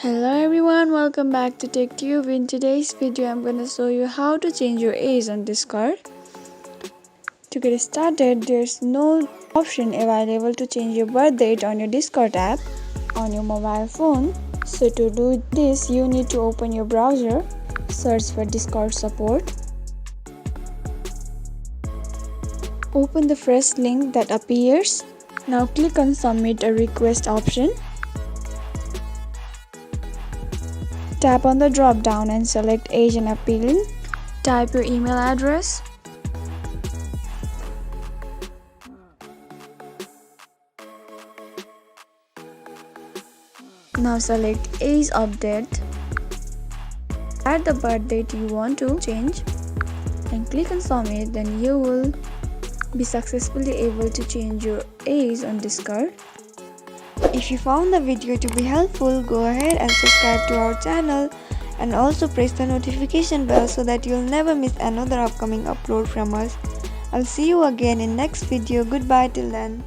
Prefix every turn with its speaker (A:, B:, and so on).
A: Hello everyone, welcome back to TechTube. In today's video, I'm going to show you how to change your age on Discord. To get started, there's no option available to change your birth date on your Discord app on your mobile phone. So to do this, you need to open your browser, search for Discord support. Open the first link that appears. Now click on submit a request option. Tap on the drop down and select Asian appealing. Type your email address. Now select age update. Add the birth date you want to change and click on submit. Then you will be successfully able to change your age on Discord.
B: If you found the video to be helpful, go ahead and subscribe to our channel and also press the notification bell so that you'll never miss another upcoming upload from us. I'll see you again in next video. Goodbye till then.